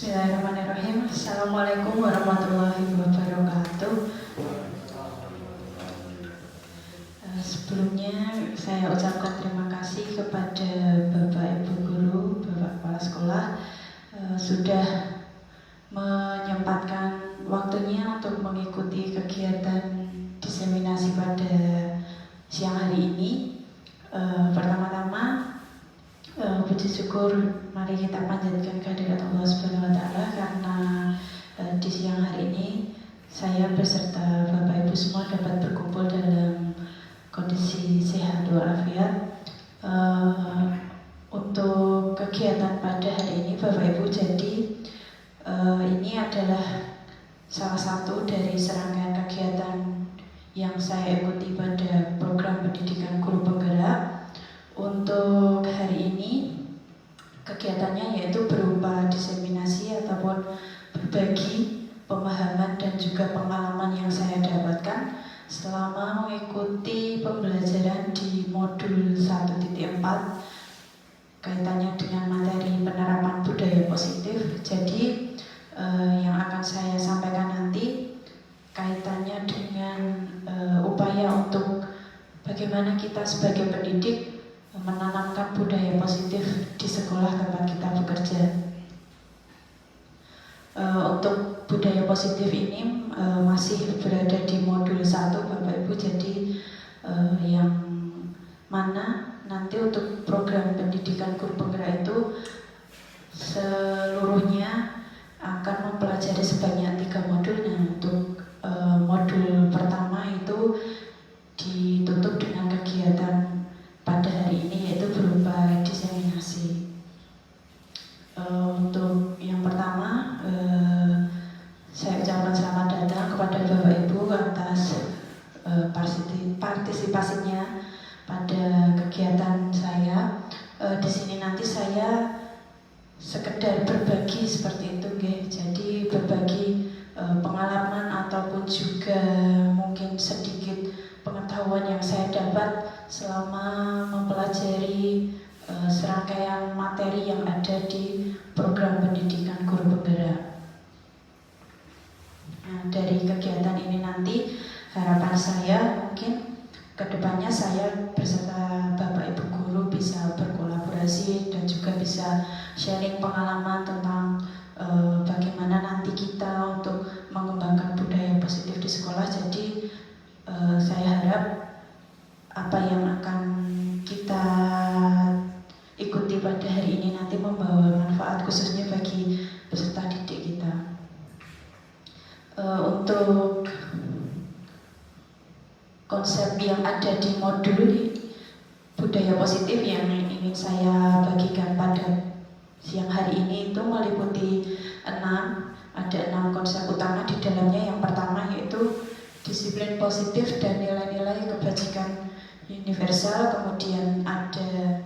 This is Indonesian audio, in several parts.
Bismillahirrahmanirrahim. Assalamualaikum warahmatullahi wabarakatuh. Sebelumnya saya ucapkan terima kasih kepada Bapak Ibu Guru, Bapak Kepala Sekolah sudah menyempatkan waktunya untuk mengikuti kegiatan diseminasi pada siang hari ini. Pertama-tama puji syukur mari kita panjatkan kehadirat Allah Subhanahu wa taala karena di siang hari ini saya beserta Bapak Ibu semua dapat berkumpul dalam kondisi sehat walafiat. Untuk kegiatan pada hari ini Bapak Ibu, jadi ini adalah salah satu dari serangkaian kegiatan yang saya ikuti pada program pendidikan guru penggerak. Untuk hari ini kegiatannya yaitu berupa diseminasi ataupun berbagi pemahaman dan juga pengalaman yang saya dapatkan selama mengikuti pembelajaran di modul 1.4 kaitannya dengan materi penerapan budaya positif. Jadi yang akan saya sampaikan nanti kaitannya dengan upaya untuk bagaimana kita sebagai pendidik menanamkan budaya positif di sekolah tempat kita bekerja. Untuk budaya positif ini masih berada di modul 1 Bapak Ibu, jadi yang mana nanti untuk program pendidikan guru penggerak itu seluruhnya akan mempelajari sebanyak 3 modul. Nah, untuk modul pertama itu ditutup dengan kegiatan pada hari ini yaitu berupa diseminasi. Untuk yang pertama saya ucapkan selamat datang kepada Bapak Ibu atas partisipasinya pada kegiatan saya. Di sini nanti saya sekedar berbagi seperti itu, jadi berbagi pengalaman ataupun juga mungkin sedikit pengetahuan yang saya dapat selama mempelajari serangkaian materi yang ada di program pendidikan guru penggerak. Nah, dari kegiatan ini nanti harapan saya mungkin kedepannya saya beserta Bapak Ibu Guru bisa berkolaborasi dan juga bisa sharing pengalaman tentang bagaimana nanti kita untuk mengembangkan budaya positif di sekolah. Jadi saya harap apa yang akan kita ikuti pada hari ini nanti membawa manfaat khususnya bagi peserta didik kita. Untuk konsep yang ada di modul budaya positif yang ingin saya bagikan pada siang hari ini itu meliputi 6 konsep utama di dalamnya. Yang pertama yaitu disiplin positif dan nilai-nilai kebajikan universal, kemudian ada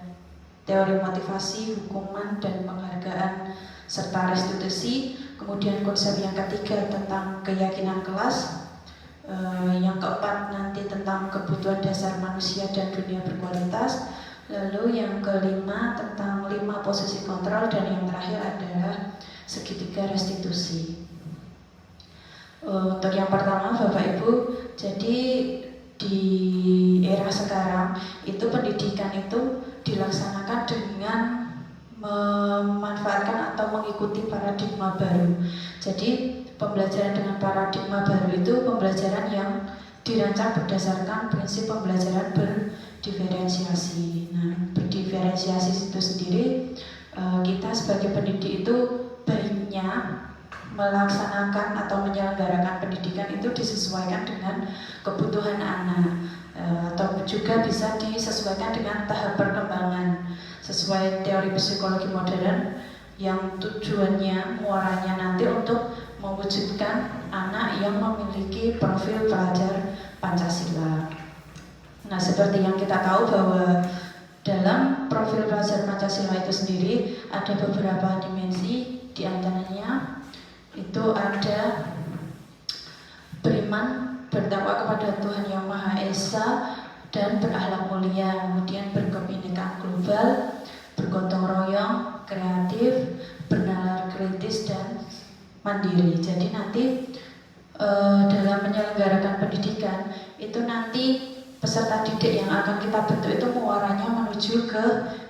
teori motivasi, hukuman dan penghargaan serta restitusi. Kemudian konsep yang ketiga tentang keyakinan kelas, yang keempat nanti tentang kebutuhan dasar manusia dan dunia berkualitas, lalu yang kelima tentang 5 posisi kontrol, dan yang terakhir adalah segitiga restitusi. Untuk yang pertama Bapak Ibu, jadi di era sekarang itu pendidikan itu dilaksanakan dengan memanfaatkan atau mengikuti paradigma baru. Jadi pembelajaran dengan paradigma baru itu pembelajaran yang dirancang berdasarkan prinsip pembelajaran berdiferensiasi. Nah, berdiferensiasi itu sendiri kita sebagai pendidik itu baiknya melaksanakan atau menyelenggarakan pendidikan itu disesuaikan dengan kebutuhan anak, atau juga bisa disesuaikan dengan tahap perkembangan sesuai teori psikologi modern yang tujuannya muaranya nanti untuk mewujudkan anak yang memiliki profil pelajar Pancasila. Nah, seperti yang kita tahu bahwa dalam profil pelajar Pancasila itu sendiri ada beberapa dimensi, di antaranya itu ada beriman, bertakwa kepada Tuhan Yang Maha Esa dan berakhlak mulia, kemudian berkebinekaan global, bergotong royong, kreatif, bernalar kritis, dan mandiri. Jadi nanti dalam menyelenggarakan pendidikan itu nanti peserta didik yang akan kita bentuk itu muaranya menuju ke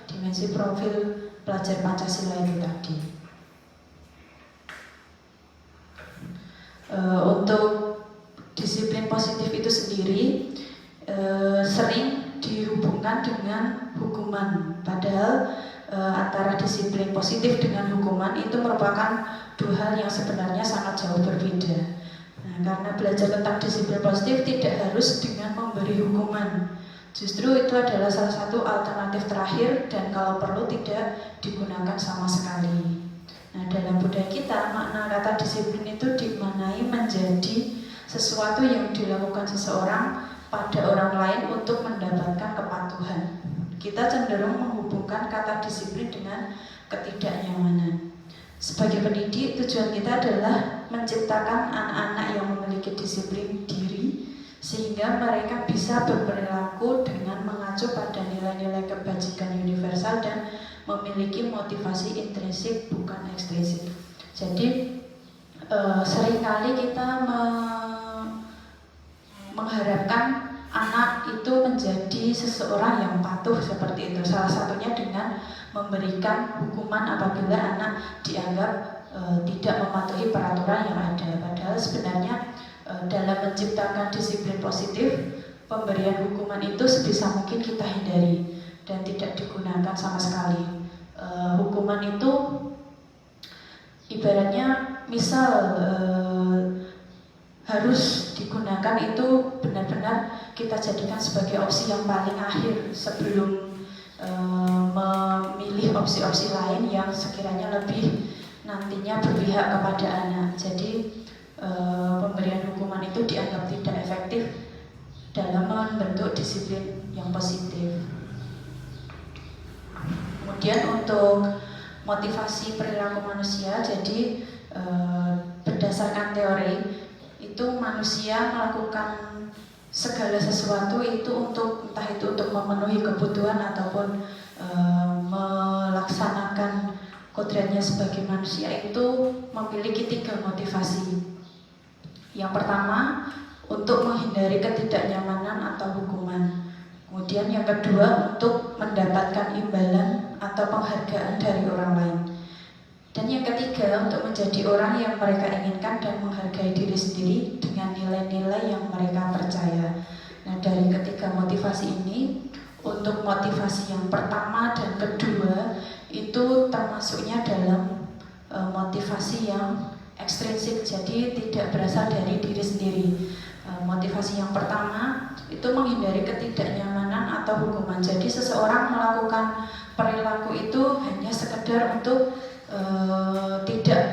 dimensi profil pelajar Pancasila itu tadi. Untuk disiplin positif itu sendiri sering dihubungkan dengan hukuman, padahal antara disiplin positif dengan hukuman itu merupakan dua hal yang sebenarnya sangat jauh berbeda. Nah, karena belajar tentang disiplin positif tidak harus dengan memberi hukuman, justru itu adalah salah satu alternatif terakhir dan kalau perlu tidak digunakan sama sekali. Nah, dalam budaya kita makna kata disiplin itu dimaknai menjadi sesuatu yang dilakukan seseorang pada orang lain untuk mendapatkan kepatuhan. Kita cenderung menghubungkan kata disiplin dengan ketidaknyamanan. Sebagai pendidik, tujuan kita adalah menciptakan anak-anak yang memiliki disiplin diri sehingga mereka bisa berperilaku dengan mengacu pada nilai-nilai kebajikan universal dan memiliki motivasi intrinsik bukan ekstrinsik. Jadi seringkali kita mengharapkan anak itu menjadi seseorang yang patuh seperti itu. Salah satunya dengan memberikan hukuman apabila anak dianggap tidak mematuhi peraturan yang ada. Padahal sebenarnya dalam menciptakan disiplin positif, pemberian hukuman itu sebisa mungkin kita hindari dan tidak digunakan sama sekali. Hukuman itu ibaratnya misal harus digunakan itu benar-benar kita jadikan sebagai opsi yang paling akhir sebelum memilih opsi-opsi lain yang sekiranya lebih nantinya berpihak kepada anak. Jadi pemberian hukuman itu dianggap tidak efektif dalam membentuk disiplin yang positif. Kemudian untuk motivasi perilaku manusia, jadi berdasarkan teori itu manusia melakukan segala sesuatu itu untuk entah itu untuk memenuhi kebutuhan ataupun melaksanakan kodratnya sebagai manusia itu memiliki 3 motivasi. Yang pertama untuk menghindari ketidaknyamanan atau hukuman. Kemudian yang kedua untuk mendapatkan imbalan atau penghargaan dari orang lain. Dan yang ketiga untuk menjadi orang yang mereka inginkan dan menghargai diri sendiri dengan nilai-nilai yang mereka percaya. Nah, dari ketiga motivasi ini, untuk motivasi yang pertama dan kedua itu termasuknya dalam motivasi yang ekstrinsik, jadi tidak berasal dari diri sendiri. Motivasi yang pertama itu menghindari ketidaknyamanan atau hukuman. Jadi seseorang melakukan perilaku itu hanya sekedar untuk tidak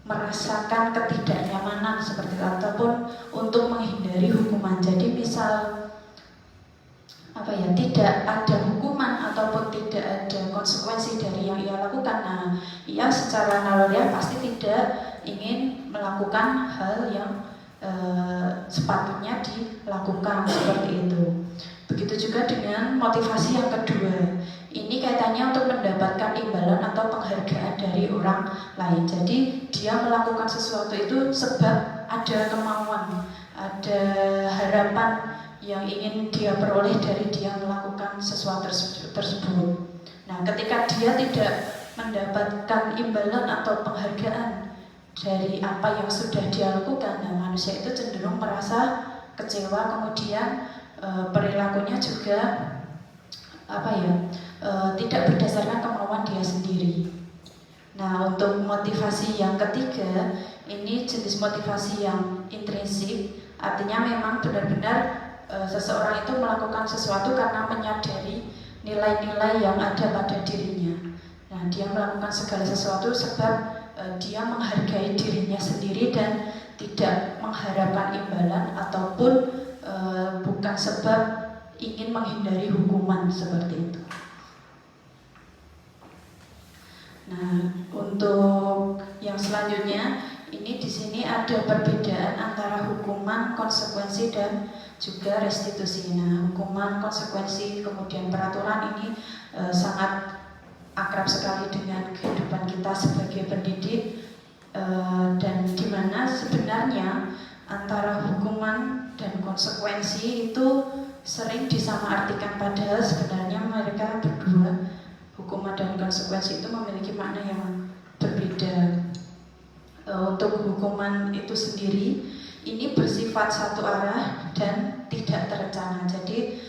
merasakan ketidaknyamanan seperti itu, ataupun untuk menghindari hukuman. Jadi misal tidak ada hukuman ataupun tidak ada konsekuensi dari yang ia lakukan, nah ia secara naluriah pasti tidak ingin melakukan hal yang sepatutnya dilakukan seperti itu. Begitu juga dengan motivasi yang kedua. Ini kaitannya untuk mendapatkan imbalan atau penghargaan dari orang lain. Jadi dia melakukan sesuatu itu sebab ada kemauan, ada harapan yang ingin dia peroleh dari dia melakukan sesuatu tersebut. Nah, ketika dia tidak mendapatkan imbalan atau penghargaan dari apa yang sudah dia lakukan, nah manusia itu cenderung merasa kecewa, kemudian perilakunya juga tidak berdasarkan kemauan dia sendiri. Nah, untuk motivasi yang ketiga, ini jenis motivasi yang intrinsik, artinya memang benar-benar seseorang itu melakukan sesuatu karena menyadari nilai-nilai yang ada pada dirinya. Nah, dia melakukan segala sesuatu sebab dia menghargai dirinya sendiri dan tidak mengharapkan imbalan ataupun bukan sebab ingin menghindari hukuman seperti itu. Nah, untuk yang selanjutnya ini di sini ada perbedaan antara hukuman, konsekuensi dan juga restitusi. Nah, hukuman, konsekuensi, kemudian peraturan ini sangat akrab sekali dengan kehidupan kita sebagai pendidik, dan di mana sebenarnya antara hukuman dan konsekuensi itu sering disamaartikan, padahal sebenarnya mereka berdua, hukuman dan konsekuensi itu memiliki makna yang berbeda. Untuk hukuman itu sendiri ini bersifat satu arah dan tidak terencana. Jadi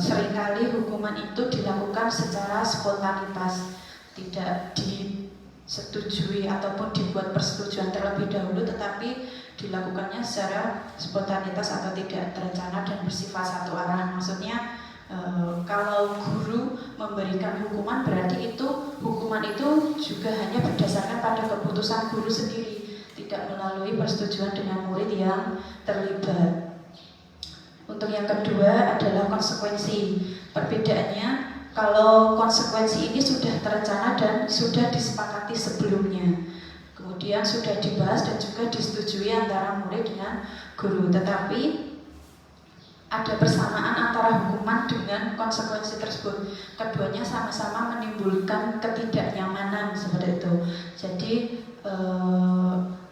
seringkali hukuman itu dilakukan secara spontanitas, tidak disetujui ataupun dibuat persetujuan terlebih dahulu, tetapi dilakukannya secara spontanitas atau tidak terencana dan bersifat satu arah. Maksudnya kalau guru memberikan hukuman, berarti itu hukuman itu juga hanya berdasarkan pada keputusan guru sendiri, tidak melalui persetujuan dengan murid yang terlibat. Untuk yang kedua adalah konsekuensi. Perbedaannya, kalau konsekuensi ini sudah terencana dan sudah disepakati sebelumnya, kemudian sudah dibahas dan juga disetujui antara murid dengan guru, tetapi ada persamaan antara hukuman dengan konsekuensi tersebut. Keduanya sama-sama menimbulkan ketidaknyamanan seperti itu. Jadi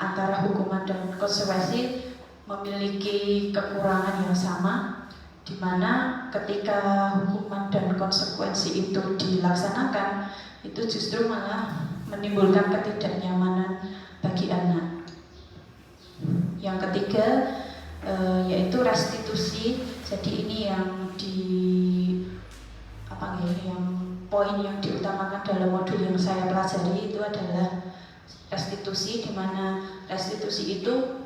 antara hukuman dan konsekuensi memiliki kekurangan yang sama, di mana ketika hukuman dan konsekuensi itu dilaksanakan, itu justru malah menimbulkan ketidaknyamanan bagi anak. Yang ketiga yaitu restitusi. Jadi ini yang yang poin yang diutamakan dalam modul yang saya pelajari itu adalah restitusi, di mana restitusi itu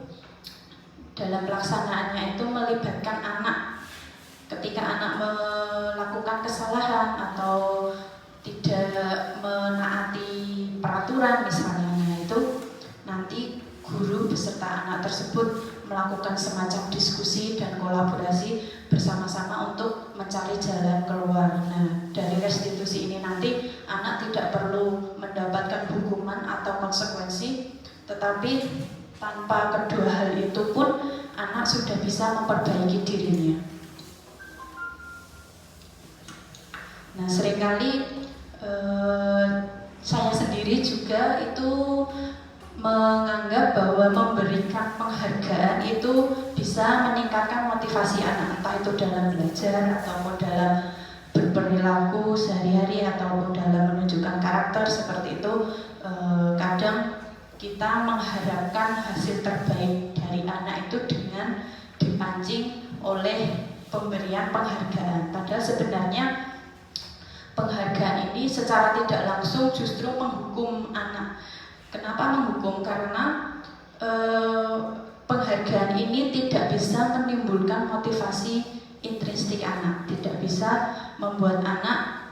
dalam pelaksanaannya itu melibatkan anak. Ketika anak melakukan kesalahan atau tidak menaati peraturan misalnya, itu nanti guru beserta anak tersebut melakukan semacam diskusi dan kolaborasi bersama-sama untuk mencari jalan keluar. Nah, dari restitusi ini nanti anak tidak perlu mendapatkan hukuman atau konsekuensi, tetapi tanpa kedua hal itu pun anak sudah bisa memperbaiki dirinya. Nah, seringkali saya sendiri juga itu menganggap bahwa memberikan penghargaan itu bisa meningkatkan motivasi anak, entah itu dalam belajar ataupun dalam berperilaku sehari-hari ataupun dalam menunjukkan karakter seperti itu. Kadang kita mengharapkan hasil terbaik dari anak itu dengan dipancing oleh pemberian penghargaan, padahal sebenarnya penghargaan ini secara tidak langsung justru menghukum anak. Kenapa menghukum? Karena penghargaan ini tidak bisa menimbulkan motivasi intrinsik anak, tidak bisa membuat anak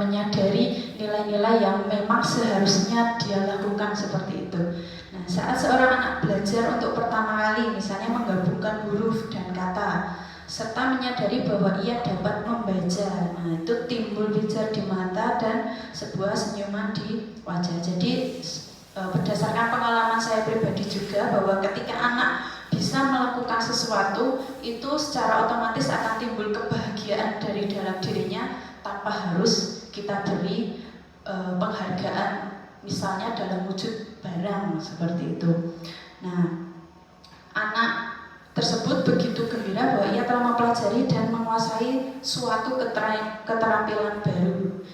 menyadari nilai-nilai yang memang seharusnya dia lakukan seperti itu. Nah, saat seorang anak belajar untuk pertama kali misalnya menggabungkan huruf dan kata, serta menyadari bahwa ia dapat membaca, nah itu timbul pijar di mata dan sebuah senyuman di wajah. Jadi berdasarkan pengalaman saya pribadi juga, bahwa ketika anak bisa melakukan sesuatu, itu secara otomatis akan timbul kebahagiaan dari dalam dirinya tanpa harus kita beri penghargaan, misalnya dalam wujud barang seperti itu. Nah, anak tersebut begitu gembira bahwa ia telah mempelajari dan menguasai suatu keterampilan baru.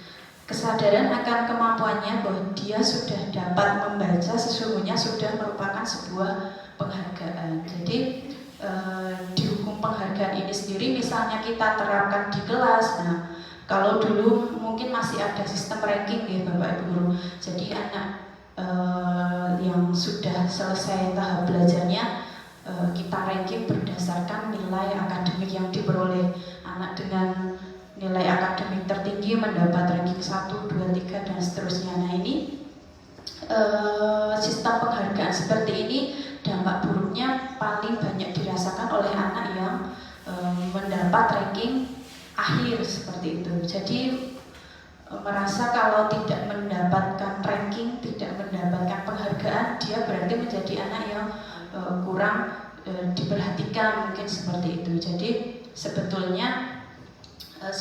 Kesadaran akan kemampuannya bahwa dia sudah dapat membaca sesungguhnya sudah merupakan sebuah penghargaan. Jadi di hukum penghargaan ini sendiri, misalnya kita terapkan di kelas. Nah, kalau dulu mungkin masih ada sistem ranking ya Bapak Ibu Guru. Jadi anak yang sudah selesai tahap belajarnya, kita ranking berdasarkan nilai akademik yang diperoleh. Anak dengan nilai akademik tertinggi mendapat ranking 1, 2, 3 dan seterusnya. Nah, ini sistem penghargaan seperti ini dampak buruknya paling banyak dirasakan oleh anak yang mendapat ranking akhir seperti itu. Jadi merasa kalau tidak mendapatkan ranking, tidak mendapatkan penghargaan, dia berarti menjadi anak yang kurang diperhatikan, mungkin seperti itu. Jadi sebetulnya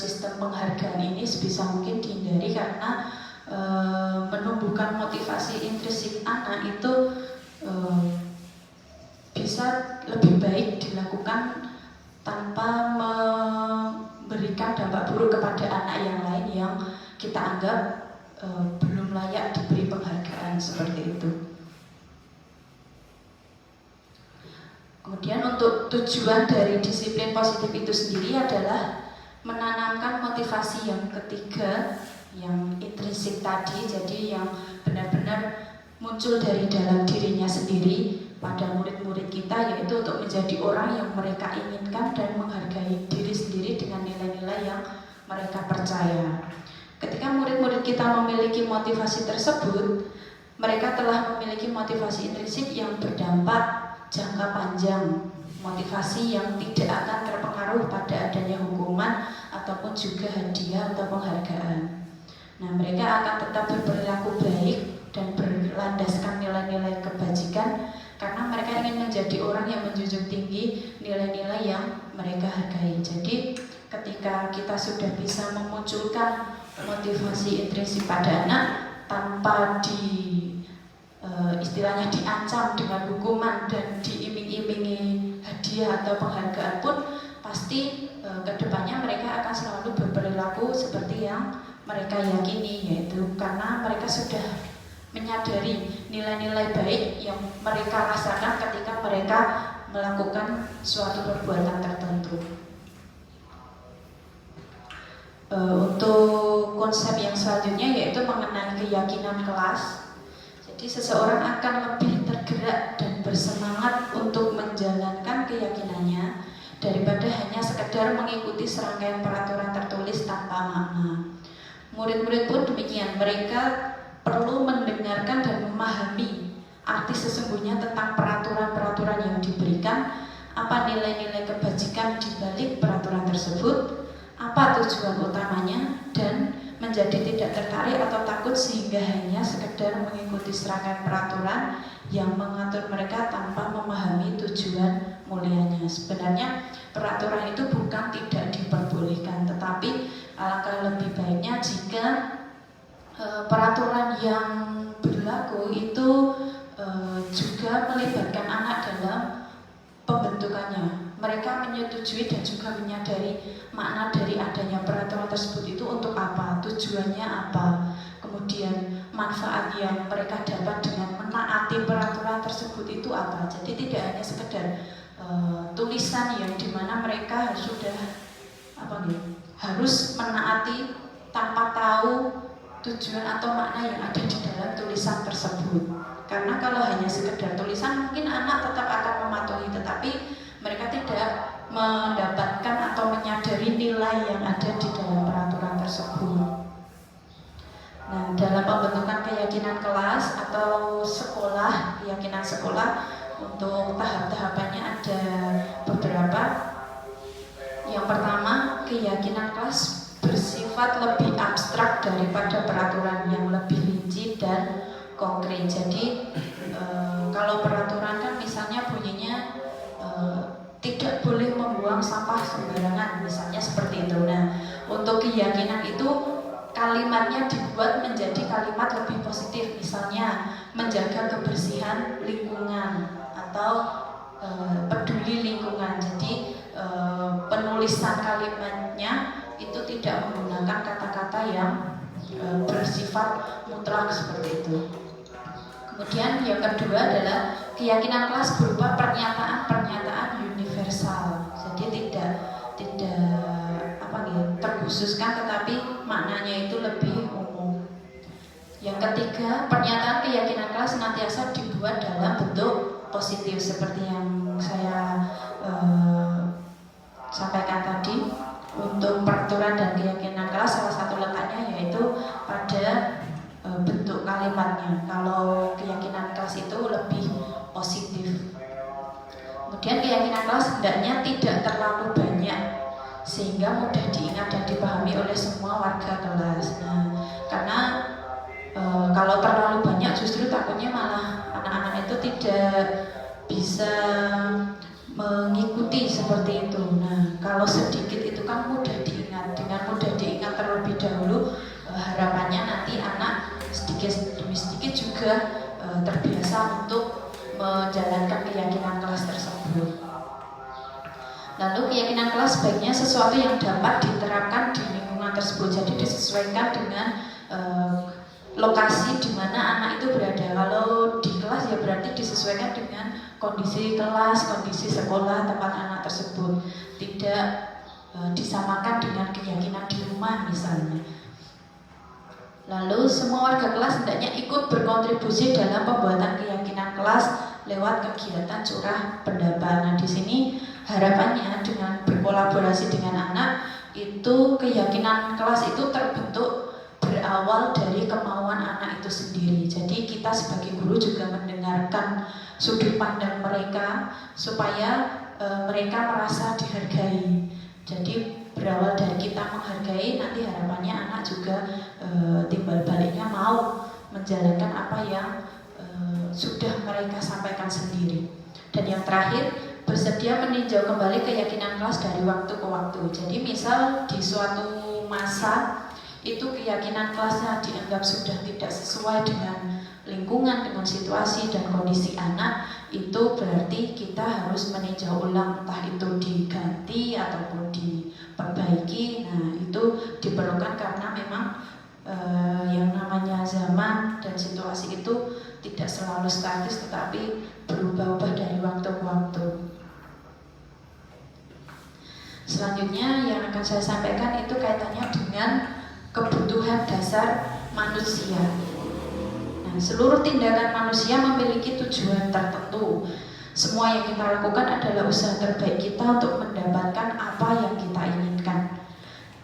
sistem penghargaan ini sebisa mungkin dihindari karena menumbuhkan motivasi intrinsik anak itu bisa lebih baik dilakukan tanpa memberikan dampak buruk kepada anak yang lain yang kita anggap belum layak diberi penghargaan seperti itu. Kemudian untuk tujuan dari disiplin positif itu sendiri adalah menanamkan motivasi yang ketiga, yang intrinsik tadi, jadi yang benar-benar muncul dari dalam dirinya sendiri pada murid-murid kita, yaitu untuk menjadi orang yang mereka inginkan dan menghargai diri sendiri dengan nilai-nilai yang mereka percaya. Ketika murid-murid kita memiliki motivasi tersebut, mereka telah memiliki motivasi intrinsik yang berdampak jangka panjang, motivasi yang tidak akan terpengaruh pada adanya hukuman ataupun juga hadiah atau penghargaan. Nah, mereka akan tetap berperilaku baik dan berlandaskan nilai-nilai kebajikan karena mereka ingin menjadi orang yang menjunjung tinggi nilai-nilai yang mereka hargai. Jadi, ketika kita sudah bisa memunculkan motivasi intrinsik pada anak tanpa istilahnya diancam dengan hukuman dan diiming-imingi hadiah atau penghargaan pun, pasti kedepannya mereka akan selalu berperilaku seperti yang mereka yakini, yaitu karena mereka sudah menyadari nilai-nilai baik yang mereka rasakan ketika mereka melakukan suatu perbuatan tertentu. Untuk konsep yang selanjutnya yaitu mengenai keyakinan kelas. Jadi seseorang akan lebih tergerak dan bersemangat untuk menjalankan keyakinannya daripada hanya sekedar mengikuti serangkaian peraturan tertulis tanpa makna. Murid-murid pun demikian, mereka perlu mendengarkan dan memahami arti sesungguhnya tentang peraturan-peraturan yang diberikan, apa nilai-nilai kebajikan di balik peraturan tersebut, apa tujuan utamanya, dan menjadi tidak tertarik atau takut sehingga hanya sekedar mengikuti serangkaian peraturan yang mengatur mereka tanpa memahami tujuan mulianya. Sebenarnya peraturan itu bukan tidak diperbolehkan, tetapi alangkah lebih baiknya jika peraturan yang berlaku itu juga melibatkan anak dalam pembentukannya. Mereka menyetujui dan juga menyadari makna dari adanya peraturan tersebut itu untuk apa, tujuannya apa, kemudian manfaat yang mereka dapat dengan menaati peraturan tersebut itu apa. Jadi tidak hanya sekedar tulisan yang dimana mereka harus menaati tanpa tahu tujuan atau makna yang ada di dalam tulisan tersebut. Karena kalau hanya sekedar tulisan mungkin anak tetap akan mematuhi, tetapi mereka tidak mendapatkan atau menyadari nilai yang ada di dalam peraturan tersebut. Nah, dalam pembentukan keyakinan kelas atau sekolah, keyakinan sekolah untuk tahap-tahapannya ada beberapa. Yang pertama, keyakinan kelas bersifat lebih abstrak daripada peraturan yang lebih rinci dan konkret. Jadi kalau peraturan kan misalnya bunyinya tidak boleh membuang sampah sembarangan, misalnya seperti itu. Nah, untuk keyakinan itu kalimatnya dibuat menjadi kalimat lebih positif, misalnya menjaga kebersihan lingkungan atau peduli lingkungan. Jadi penulisan kalimatnya itu tidak menggunakan kata-kata yang bersifat mutlak seperti itu. Kemudian yang kedua adalah keyakinan kelas berupa pernyataan-pernyataan universal. Jadi tidak terkhususkan, tetapi maknanya itu lebih umum. Yang ketiga, pernyataan keyakinan kelas senantiasa dibuat dalam bentuk positif seperti yang saya sampaikan tadi. Untuk peraturan dan keyakinan kelas salah satu letaknya yaitu pada bentuk kalimatnya. Kalau keyakinan kelas itu lebih positif. Kemudian keyakinan kelas hendaknya tidak terlalu banyak sehingga mudah diingat dan dipahami oleh semua warga kelas. Nah, karena kalau terlalu banyak justru takutnya malah anak-anak itu tidak bisa mengikuti seperti itu. Nah, kalau sedikit itu kan mudah diingat. Dengan juga terbiasa untuk menjalankan keyakinan kelas tersebut. Lalu keyakinan kelas sebaiknya sesuatu yang dapat diterapkan di lingkungan tersebut, jadi disesuaikan dengan lokasi di mana anak itu berada. Kalau di kelas ya berarti disesuaikan dengan kondisi kelas, kondisi sekolah tempat anak tersebut, tidak disamakan dengan keyakinan di rumah misalnya. Lalu semua warga kelas hendaknya ikut berkontribusi dalam pembuatan keyakinan kelas lewat kegiatan curah pendapat. Nah, di sini harapannya dengan berkolaborasi dengan anak itu keyakinan kelas itu terbentuk berawal dari kemauan anak itu sendiri. Jadi kita sebagai guru juga mendengarkan sudut pandang mereka supaya mereka merasa dihargai. Jadi berawal dari kita menghargai, nanti harapannya anak juga timbal baliknya mau menjalankan apa yang sudah mereka sampaikan sendiri. Dan yang terakhir, bersedia meninjau kembali keyakinan kelas dari waktu ke waktu. Jadi misal di suatu masa itu keyakinan kelasnya dianggap sudah tidak sesuai dengan lingkungan, dengan situasi dan kondisi anak, itu berarti kita harus meninjau ulang, entah itu diganti ataupun diperbaiki. Nah, itu diperlukan karena memang yang namanya zaman dan situasi itu tidak selalu statis, tetapi berubah-ubah dari waktu ke waktu. Selanjutnya yang akan saya sampaikan itu kaitannya dengan kebutuhan dasar manusia. Nah, seluruh tindakan manusia memiliki tujuan tertentu. Semua yang kita lakukan adalah usaha terbaik kita untuk mendapatkan apa yang kita inginkan.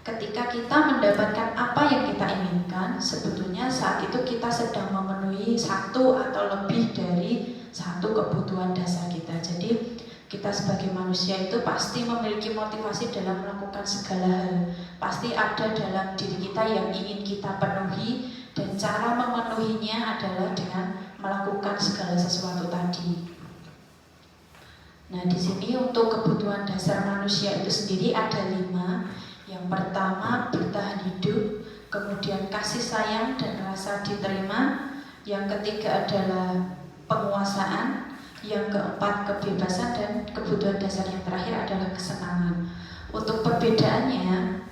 Ketika kita mendapatkan apa yang kita inginkan, sebetulnya saat itu kita sedang memenuhi satu atau lebih dari satu kebutuhan dasar kita. Jadi kita sebagai manusia itu pasti memiliki motivasi dalam melakukan segala hal. Pasti ada dalam diri kita yang ingin kita penuhi, dan cara memenuhinya adalah dengan melakukan segala sesuatu tadi. Nah, di sini untuk kebutuhan dasar manusia itu sendiri ada 5. Yang pertama bertahan hidup, kemudian kasih sayang dan rasa diterima. Yang ketiga adalah penguasaan, yang keempat kebebasan, dan kebutuhan dasar yang terakhir adalah kesenangan. Untuk perbedaannya,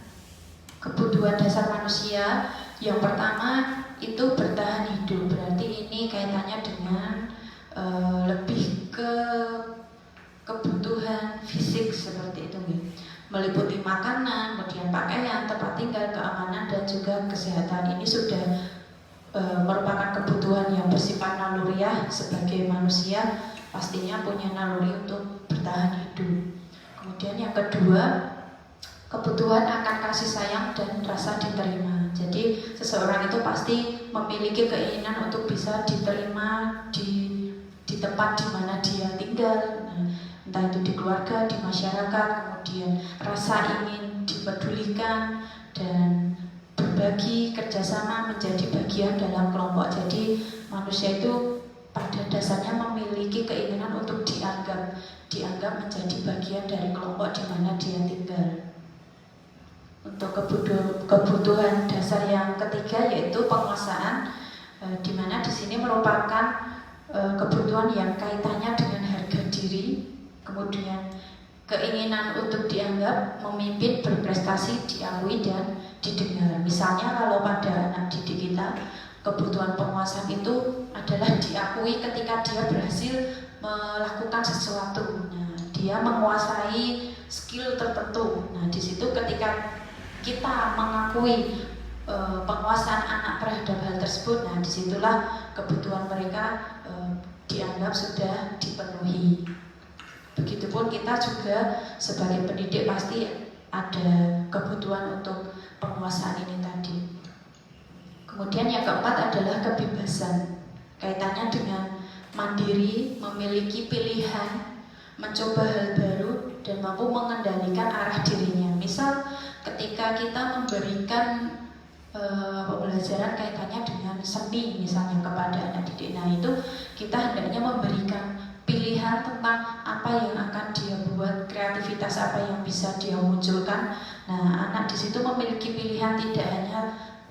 kebutuhan dasar manusia yang pertama itu bertahan hidup, berarti ini kaitannya dengan lebih ke kebutuhan fisik seperti itu, meliputi makanan, kemudian pakaian, tempat tinggal, keamanan, dan juga kesehatan. Ini sudah merupakan kebutuhan yang bersifat naluriah. Sebagai manusia pastinya punya naluri untuk bertahan hidup. Kemudian yang kedua, kebutuhan akan kasih sayang dan rasa diterima. Jadi seseorang itu pasti memiliki keinginan untuk bisa diterima di tempat di mana dia tinggal, entah itu di keluarga, di masyarakat. Kemudian rasa ingin dipedulikan dan berbagi, kerjasama, menjadi bagian dalam kelompok. Jadi manusia itu pada dasarnya memiliki keinginan untuk dianggap menjadi bagian dari kelompok di mana dia tinggal. Untuk kebutuhan dasar yang ketiga yaitu penguasaan, di mana di sini merupakan kebutuhan yang kaitannya dengan harga diri, kemudian keinginan untuk dianggap, memimpin, berprestasi, diakui dan didengar. Misalnya kalau pada anak didik kita, kebutuhan penguasaan itu adalah diakui ketika dia berhasil melakukan sesuatu. Nah, dia menguasai skill tertentu. Nah, di situ ketika kita mengakui penguasaan anak terhadap hal tersebut, nah disitulah kebutuhan mereka dianggap sudah dipenuhi. Begitupun kita juga sebagai pendidik pasti ada kebutuhan untuk penguasaan ini tadi. Kemudian yang keempat adalah kebebasan, kaitannya dengan mandiri, memiliki pilihan, mencoba hal baru, dan mampu mengendalikan arah dirinya. Misal ketika kita memberikan pembelajaran kaitannya dengan seni misalnya kepada anak didik, nah itu kita hendaknya memberikan pilihan tentang apa yang akan dia buat, kreativitas apa yang bisa dia munculkan. Nah, anak di situ memiliki pilihan, tidak hanya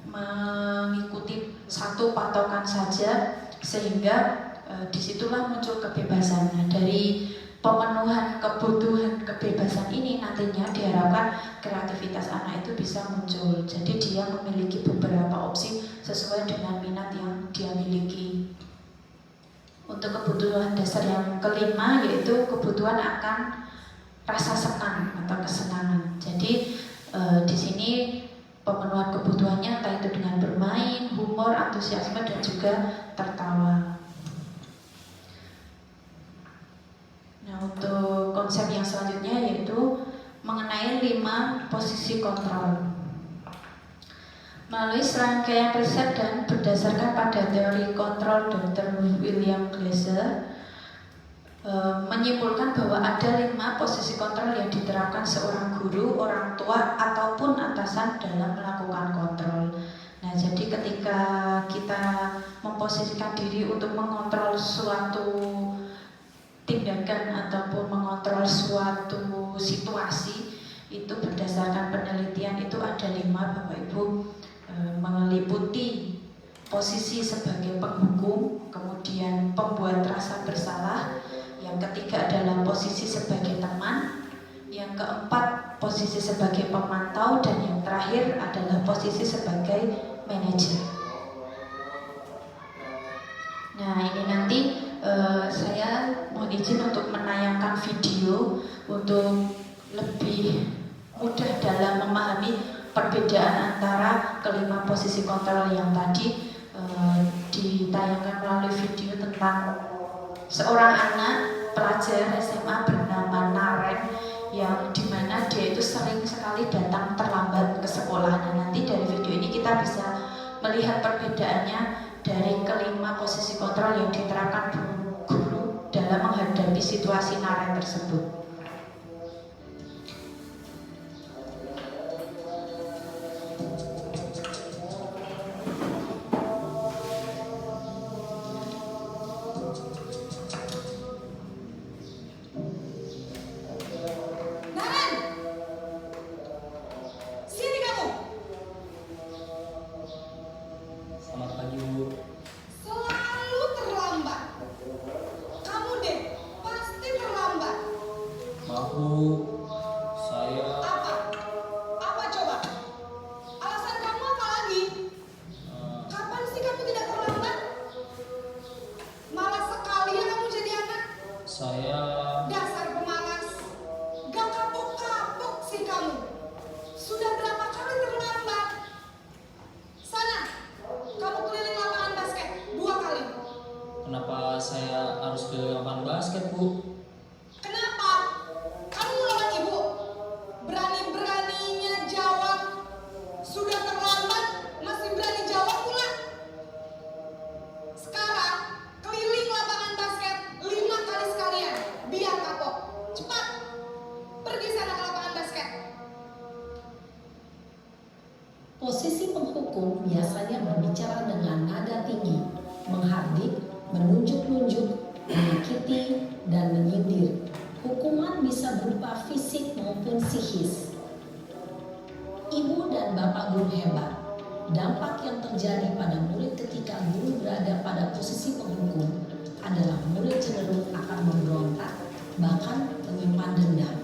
mengikuti satu patokan saja, sehingga disitulah muncul kebebasan. Nah, dari pemenuhan kebutuhan kebebasan ini nantinya diharapkan kreativitas anak itu bisa muncul. Jadi dia memiliki beberapa opsi sesuai dengan minat yang dia miliki. Untuk kebutuhan dasar yang kelima yaitu kebutuhan akan rasa senang atau kesenangan. Jadi di sini pemenuhan kebutuhannya entah itu dengan bermain, humor, antusiasme dan juga tertawa. Nah, untuk konsep yang selanjutnya yaitu mengenai 5 posisi kontrol. Melalui serangkaian riset dan berdasarkan pada teori kontrol Dr. William Glasser menyimpulkan bahwa ada 5 posisi kontrol yang diterapkan seorang guru, orang tua, ataupun atasan dalam melakukan kontrol. Nah, jadi ketika kita memposisikan diri untuk mengontrol suatu tindakan ataupun mengontrol suatu situasi, itu berdasarkan penelitian itu ada 5 Bapak Ibu, meliputi posisi sebagai penghukum, kemudian pembuat rasa bersalah, yang ketiga adalah posisi sebagai teman, yang keempat posisi sebagai pemantau, dan yang terakhir adalah posisi sebagai manajer. Nah, ini nanti saya mohon izin untuk menayangkan video untuk lebih mudah dalam memahami perbedaan antara kelima posisi kontrol yang tadi ditayangkan melalui video tentang seorang anak pelajar SMA bernama Naren yang dimana dia itu sering sekali datang terlambat ke sekolah. Nah, nanti dari video ini kita bisa melihat perbedaannya dari kelima posisi kontrol yang diterapkan guru dalam menghadapi situasi Naren tersebut. Posisi penghukum biasanya berbicara dengan nada tinggi, menghardik, menunjuk-nunjuk, menyakiti, dan menyindir. Hukuman bisa berupa fisik maupun psikis. Ibu dan bapak guru hebat. Dampak yang terjadi pada murid ketika guru berada pada posisi penghukum adalah murid cenderung akan memberontak, bahkan menyimpan dendam.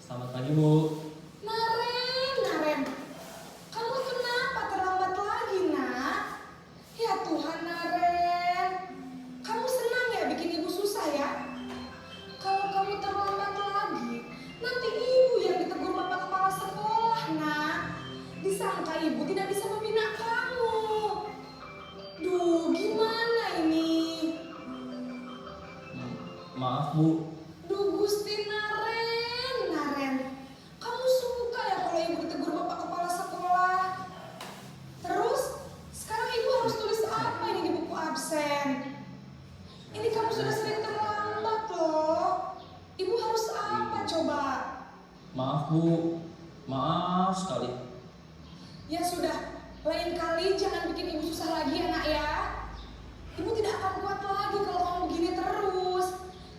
Selamat pagi, Bu. Naren, kamu kenapa terlambat lagi, nak? Ya Tuhan, Naren, kamu senang ya bikin ibu susah ya? Kalau kamu terlambat lagi, nanti ibu yang ditegur bapak kepala sekolah, nak. Disangka ibu tidak bisa membina kamu. Duh, gimana ini? Maaf, Bu. Duh, Gusti Naren, kamu suka ya kalau ibu ditegur bapak kepala sekolah? Terus, sekarang ibu harus tulis apa ini di buku absen? Ini kamu sudah sering terlambat loh. Ibu harus apa coba? Bu, maaf sekali. Ya sudah, lain kali jangan bikin ibu susah lagi ya nak ya. Ibu tidak akan kuat lagi kalau kamu begini terus.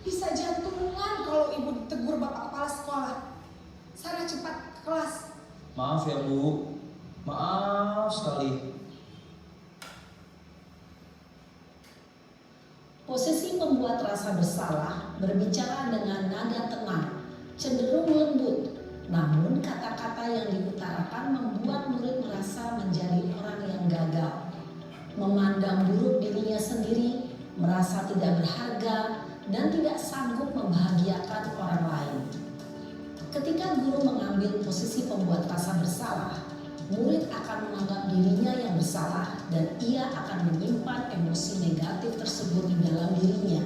Bisa jantungan kalau ibu ditegur bapak kepala sekolah. Sana cepat ke kelas. Maaf ya Bu, maaf sekali. Posisi pembuat rasa bersalah berbicara dengan nada tenang, cenderung lembut. Namun kata-kata yang diutarakan membuat murid merasa menjadi orang yang gagal, memandang buruk dirinya sendiri, merasa tidak berharga, dan tidak sanggup membahagiakan orang lain. Ketika guru mengambil posisi pembuat rasa bersalah, murid akan menganggap dirinya yang bersalah dan ia akan menyimpan emosi negatif tersebut di dalam dirinya.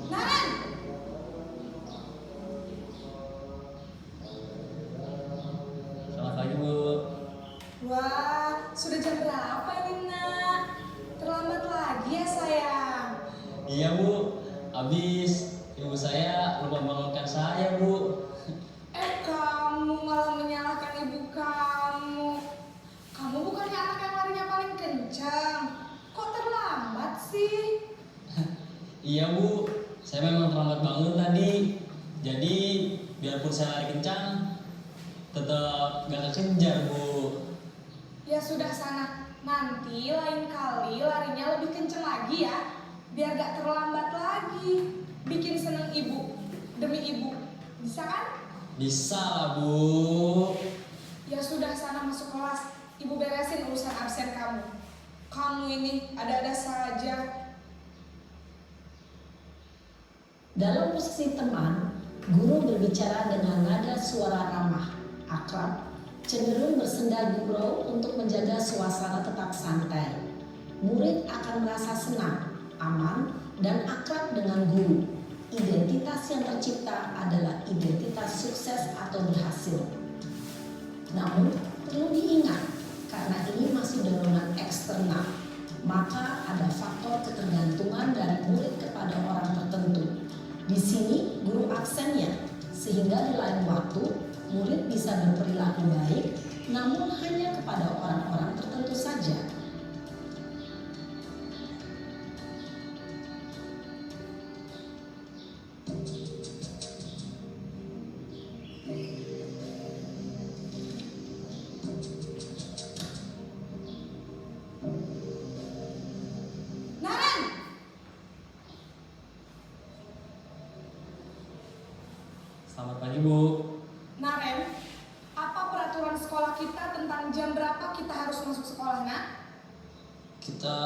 Naren! Selamat pagi Bu. Wah, sudah jam berapa ini nak? Terlambat lagi ya sayang. Iya Bu, habis ibu saya lupa bangunkan saya Bu. Kamu malah menyalahkan ibu kamu. Kamu bukannya anak yang larinya paling kencang. Kok terlambat sih? Iya Bu, saya memang terlambat bangun tadi. Jadi biarpun saya lari kencang, tetap gak kekejar Bu. Ya sudah sana. Nanti lain kali larinya lebih kencang lagi ya. Biar gak terlambat lagi. Bikin seneng ibu. Demi ibu. Bisa kan? Bisa lah Bu. Ya sudah sana masuk kelas. Ibu beresin urusan absen kamu. Kamu ini ada-ada saja. Dalam posisi teman, guru berbicara dengan nada suara ramah, akrab, cenderung bersenda gurau untuk menjaga suasana tetap santai. Murid akan merasa senang, aman, dan akrab dengan guru. Identitas yang tercipta adalah identitas sukses atau berhasil. Namun, perlu diingat, karena ini masih dorongan eksternal, maka ada faktor ketergantungan dari murid kepada orang tertentu. Di sini guru aksennya, sehingga di lain waktu murid bisa berperilaku baik, namun hanya kepada orang-orang tertentu saja. Naren! Selamat pagi Bu. Naren, apa peraturan sekolah kita tentang jam berapa kita harus masuk sekolah, nak? Kita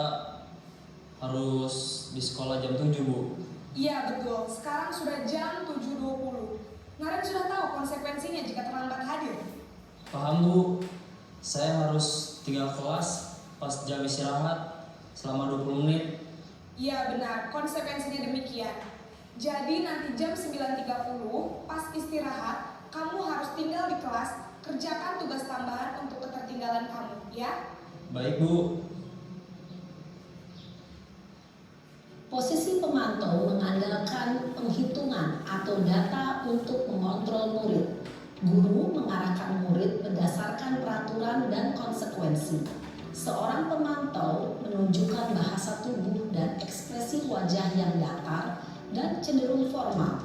harus di sekolah jam 7 Bu. Iya betul, sekarang sudah jam 7.20. Naren sudah tahu konsekuensinya jika terlambat hadir. Paham Bu, saya harus tinggal kelas pas jam istirahat selama 20 menit. Iya benar, konsekuensinya demikian. Jadi nanti jam 9.30 pas istirahat, kamu harus tinggal di kelas, kerjakan tugas tambahan untuk ketertinggalan kamu, ya? Baik Bu. Posisi pemantau mengandalkan penghitungan atau data untuk mengontrol murid. Guru mengarahkan murid berdasarkan peraturan dan konsekuensi. Seorang pemantau menunjukkan bahasa tubuh dan ekspresi wajah yang datar dan cenderung formal.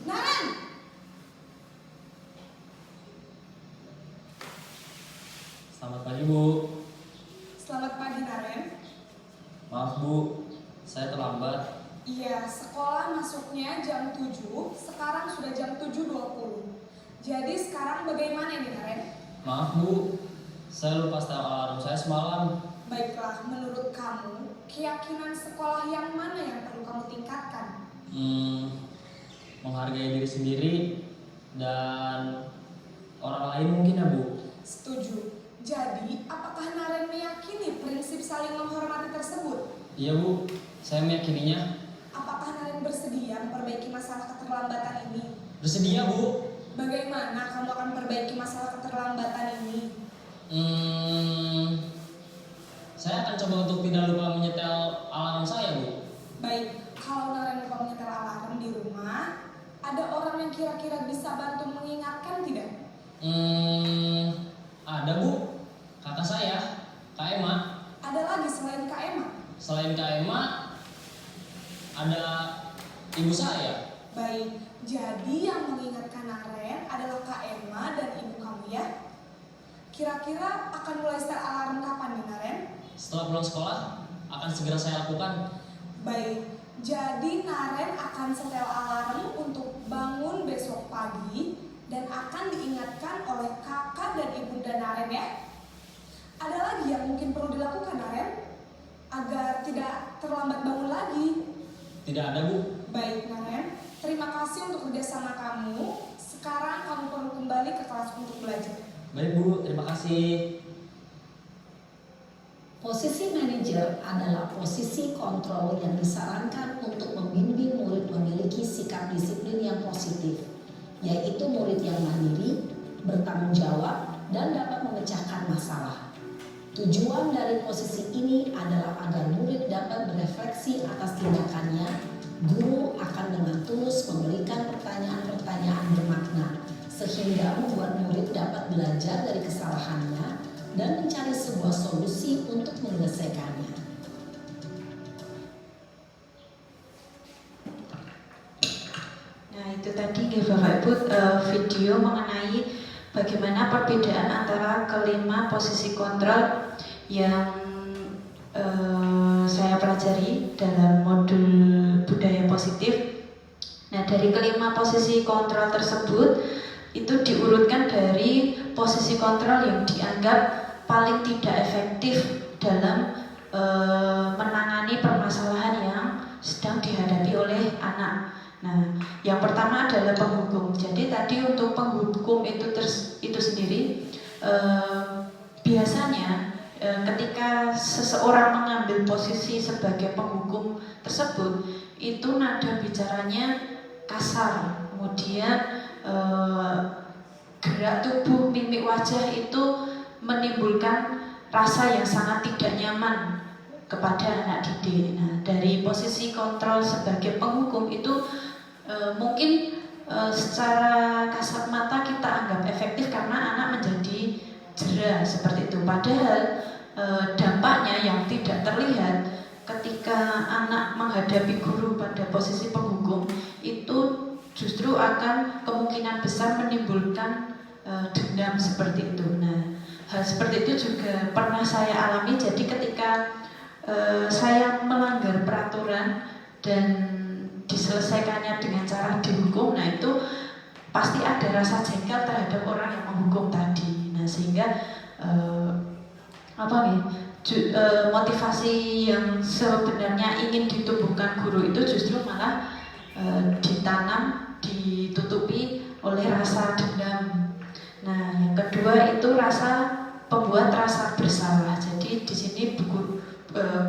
Naren! Selamat pagi Bu. Selamat pagi Naren. Maaf Bu, saya terlambat. Iya, sekolah masuknya jam 7, sekarang sudah jam 7.20. Jadi sekarang bagaimana nih Naren? Maaf Bu, saya lupa setel alarm saya semalam. Baiklah, menurut kamu, keyakinan sekolah yang mana yang perlu kamu tingkatkan? Menghargai diri sendiri dan orang lain mungkin ya Bu. Setuju. Jadi, apakah Naren meyakini prinsip saling menghormati tersebut? Iya Bu, saya meyakininya. Apakah Naren bersedia memperbaiki masalah keterlambatan ini? Bersedia Bu. Bagaimana kamu akan perbaiki masalah keterlambatan ini? Saya akan coba untuk tidak lupa menyetel alarm saya Bu. Baik, kalau Naren lupa menyetel alarm di rumah, ada orang yang kira-kira bisa bantu mengingatkan tidak? Ada Bu, kakak saya, Kak Emma. Ada lagi selain Kak Emma? Selain Kak Emma, ada ibu saya. Baik, jadi yang mengingatkan Naren adalah Kak Emma dan ibu kamu ya? Kira-kira akan mulai start alarm kapan nih Naren? Setelah pulang sekolah, akan segera saya lakukan. Baik, jadi Naren akan setel alarm untuk bangun besok pagi dan akan diingatkan oleh kakak dan ibunda Naren ya. Ada lagi yang mungkin perlu dilakukan Naren agar tidak terlambat bangun lagi? Tidak ada Bu. Baik Naren, terima kasih untuk kerjasama kamu. Sekarang kamu perlu kembali ke kelas untuk belajar. Baik Bu, terima kasih. Posisi manajer adalah posisi kontrol yang disarankan untuk membimbing murid memiliki sikap disiplin yang positif, yaitu murid yang mandiri, bertanggung jawab, dan dapat memecahkan masalah. Tujuan dari posisi ini adalah agar murid dapat berefleksi atas tindakannya. Guru akan dengan tulus memberikan pertanyaan-pertanyaan bermakna, sehingga membuat murid dapat belajar dari kesalahannya dan mencari sebuah solusi untuk menyelesaikannya. Nah itu tadi Bapak Ibu video mengenai bagaimana perbedaan antara kelima posisi kontrol yang saya pelajari dalam modul budaya positif. Nah dari kelima posisi kontrol tersebut itu diurutkan dari posisi kontrol yang dianggap paling tidak efektif dalam menangani permasalahan yang sedang dihadapi oleh anak. Nah, yang pertama adalah penghukum. Jadi tadi untuk penghukum itu sendiri biasanya ketika seseorang mengambil posisi sebagai penghukum tersebut, itu nada bicaranya kasar, kemudian gerak tubuh, mimik wajah itu menimbulkan rasa yang sangat tidak nyaman kepada anak didik. Nah, dari posisi kontrol sebagai penghukum itu mungkin secara kasat mata kita anggap efektif karena anak menjadi jera seperti itu. Padahal dampaknya yang tidak terlihat ketika anak menghadapi guru pada posisi penghukum itu justru akan kemungkinan besar menimbulkan dendam seperti itu. Nah, hal seperti itu juga pernah saya alami. Jadi ketika saya melanggar peraturan dan diselesaikannya dengan cara dihukum, nah itu pasti ada rasa jengkel terhadap orang yang menghukum tadi. Nah sehingga motivasi yang sebenarnya ingin ditumbuhkan guru itu justru malah ditanam, ditutupi oleh rasa dendam. Nah, yang kedua itu pembuat rasa bersalah. Jadi di sini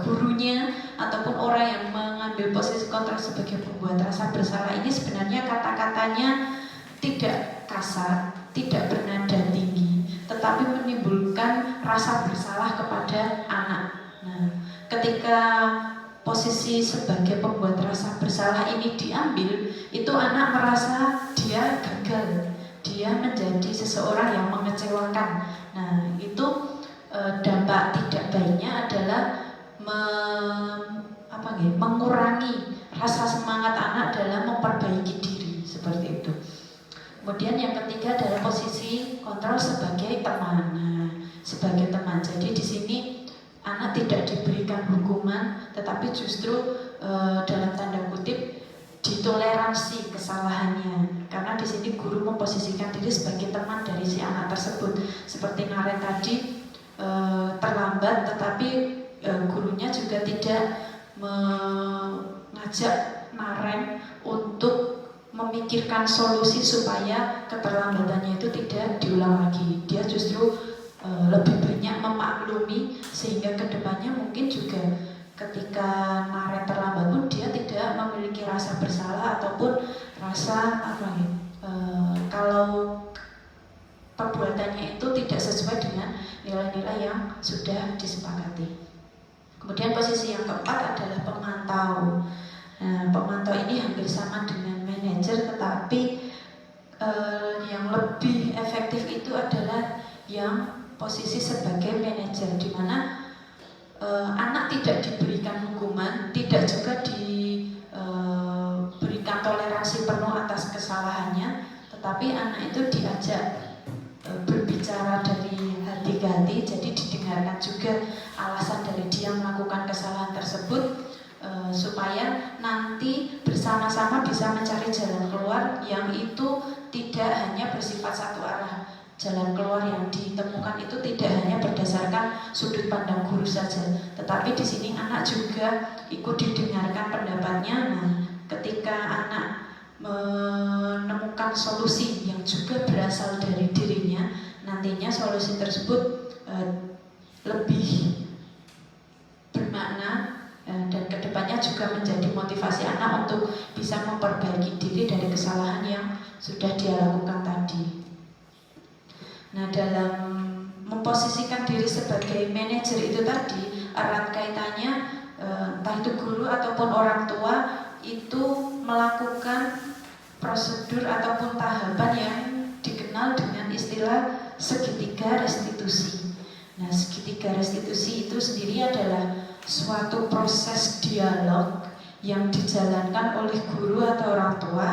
gurunya ataupun orang yang mengambil posisi kontrol sebagai pembuat rasa bersalah ini sebenarnya kata-katanya tidak kasar, tidak bernada tinggi, tetapi menimbulkan rasa bersalah kepada anak. Nah, ketika posisi sebagai pembuat rasa bersalah ini diambil, itu anak merasa dia gagal, dia menjadi seseorang yang mengecewakan. Nah, itu dampak tidak baiknya adalah mengurangi rasa semangat anak dalam memperbaiki diri seperti itu. Kemudian yang ketiga adalah posisi kontrol sebagai teman. Nah, sebagai teman. Jadi di sini anak tidak diberikan hukuman, tetapi justru dalam tanda kutip ditoleransi kesalahannya. Karena di sini guru memposisikan diri sebagai teman dari si anak tersebut. Seperti Naren tadi terlambat, tetapi gurunya juga tidak mengajak Naren untuk memikirkan solusi supaya keterlambatannya itu tidak diulang lagi. Dia justru lebih banyak memaklumi, sehingga kedepannya mungkin juga ketika Naren terlambat pun dia tidak memiliki rasa bersalah ataupun rasa kalau perbuatannya itu tidak sesuai dengan nilai-nilai yang sudah disepakati. Kemudian posisi yang keempat adalah pemantau. Nah, pemantau ini hampir sama dengan manajer, tetapi yang lebih efektif itu adalah yang posisi sebagai manajer, di mana anak tidak diberikan hukuman, tidak juga diberikan toleransi penuh atas kesalahannya, tetapi anak itu diajak berbicara dari hati ke hati, jadi didengarkan juga alasan dari dia melakukan kesalahan tersebut, supaya nanti bersama-sama bisa mencari jalan keluar yang itu tidak hanya bersifat satu arah. Jalan keluar yang ditemukan itu tidak hanya berdasarkan sudut pandang guru saja, tetapi di sini anak juga ikut didengarkan pendapatnya. Nah, ketika anak menemukan solusi yang juga berasal dari dirinya, nantinya solusi tersebut lebih bermakna dan kedepannya juga menjadi motivasi anak untuk bisa memperbaiki diri dari kesalahan yang sudah dia lakukan tadi. Nah, dalam memposisikan diri sebagai manajer itu tadi, erat kaitannya entah itu guru ataupun orang tua itu melakukan prosedur ataupun tahapan yang dikenal dengan istilah segitiga restitusi. Nah, segitiga restitusi itu sendiri adalah suatu proses dialog yang dijalankan oleh guru atau orang tua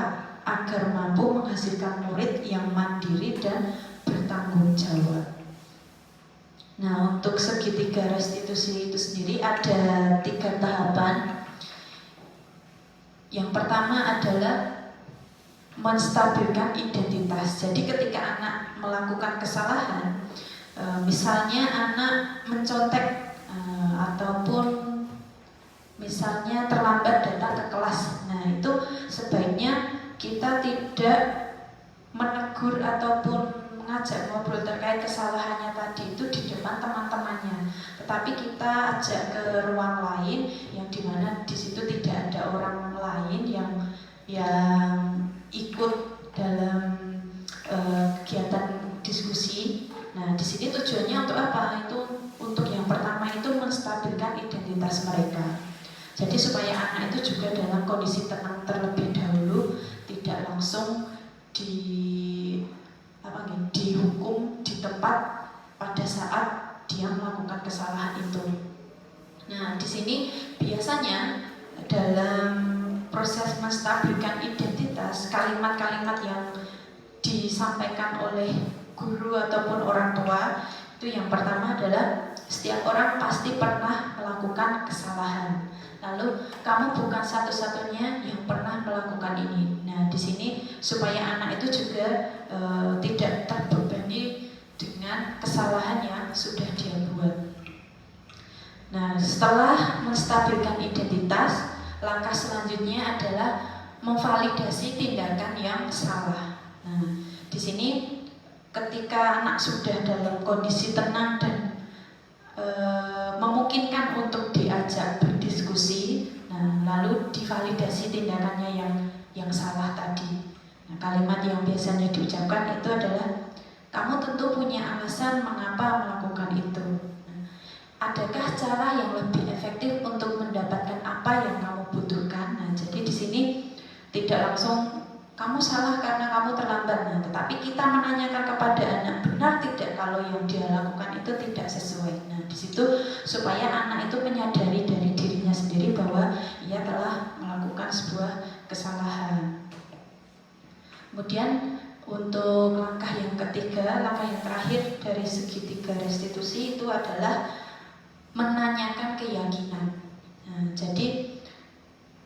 agar mampu menghasilkan murid yang mandiri dan bertanggung jawab. Nah, untuk segitiga restitusi itu sendiri ada 3 tahapan. Yang pertama adalah menstabilkan identitas. Jadi ketika anak melakukan kesalahan, misalnya anak mencontek ataupun misalnya terlambat datang ke kelas, nah itu sebaiknya kita tidak menegur ataupun mengajak ngobrol terkait kesalahannya tadi itu di depan teman-temannya, tetapi kita ajak ke ruang lain yang dimana di situ tidak ada orang lain yang ikut dalam kegiatan diskusi. Nah, di sini tujuannya untuk apa? Itu untuk yang pertama itu menstabilkan identitas mereka. Jadi supaya anak itu juga dalam kondisi tenang terlebih dahulu, tidak langsung dihukum di tempat pada saat dia melakukan kesalahan itu. Nah, di sini biasanya dalam proses menstabilkan identitas, kalimat-kalimat yang disampaikan oleh guru ataupun orang tua itu yang pertama adalah setiap orang pasti pernah melakukan kesalahan. Lalu kamu bukan satu-satunya yang pernah melakukan ini. Nah, di sini supaya anak itu juga tidak terbebani dengan kesalahan yang sudah dia buat. Nah, setelah menstabilkan identitas, langkah selanjutnya adalah memvalidasi tindakan yang salah. Nah, di sini ketika anak sudah dalam kondisi tenang dan memungkinkan untuk diajak berdiskusi, nah lalu divalidasi tindakannya yang salah tadi. Nah, kalimat yang biasanya diucapkan itu adalah, kamu tentu punya alasan mengapa melakukan itu. Nah, adakah cara yang lebih efektif untuk mendapatkan apa yang kamu butuhkan? Nah, jadi di sini tidak langsung kamu salah karena kamu terlambat. Nah, tetapi kita menanyakan kepada anak, benar tidak kalau yang dia lakukan itu tidak sesuai. Nah, di situ supaya anak itu menyadari dari dirinya sendiri bahwa ia telah melakukan sebuah kesalahan. Kemudian untuk langkah yang ketiga, langkah yang terakhir dari segitiga restitusi itu adalah menanyakan keyakinan. Nah, jadi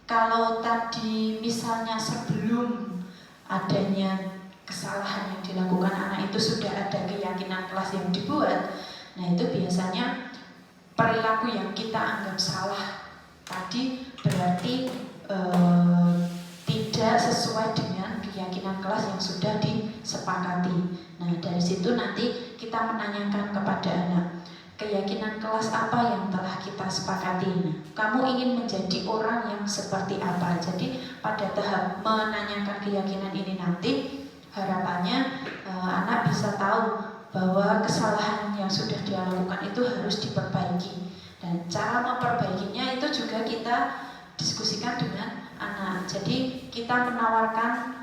kalau tadi misalnya sebelum adanya kesalahan yang dilakukan anak itu sudah ada keyakinan kelas yang dibuat, nah itu biasanya perilaku yang kita anggap salah tadi berarti tidak sesuai dengan keyakinan kelas yang sudah disepakati. Nah, dari situ nanti kita menanyakan kepada anak, keyakinan kelas apa yang telah kita sepakati? Nah, kamu ingin menjadi orang yang seperti apa? Jadi pada tahap menanyakan keyakinan ini nanti harapannya anak bisa tahu bahwa kesalahan yang sudah dia lakukan itu harus diperbaiki, dan cara memperbaikinya itu juga kita diskusikan dengan anak. Jadi kita menawarkan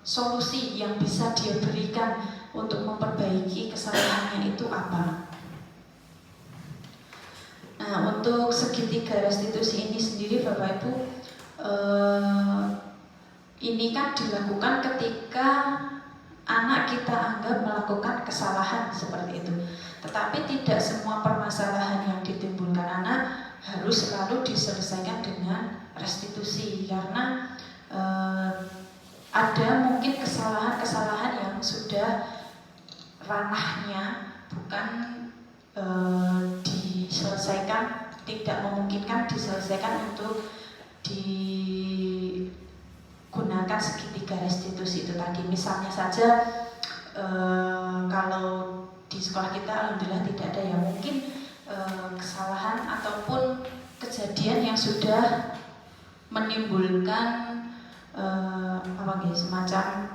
solusi yang bisa dia berikan untuk memperbaiki kesalahannya itu apa. Nah, untuk segitiga restitusi ini sendiri Bapak Ibu, ini kan dilakukan ketika anak kita anggap melakukan kesalahan seperti itu. Tetapi tidak semua permasalahan yang ditimbulkan anak harus selalu diselesaikan dengan restitusi, karena ada mungkin kesalahan-kesalahan yang sudah ranahnya bukan diselesaikan, tidak memungkinkan diselesaikan untuk digunakan segitiga restitusi itu tadi. Misalnya saja kalau di sekolah kita alhamdulillah tidak ada yang mungkin kesalahan ataupun kejadian yang sudah menimbulkan semacam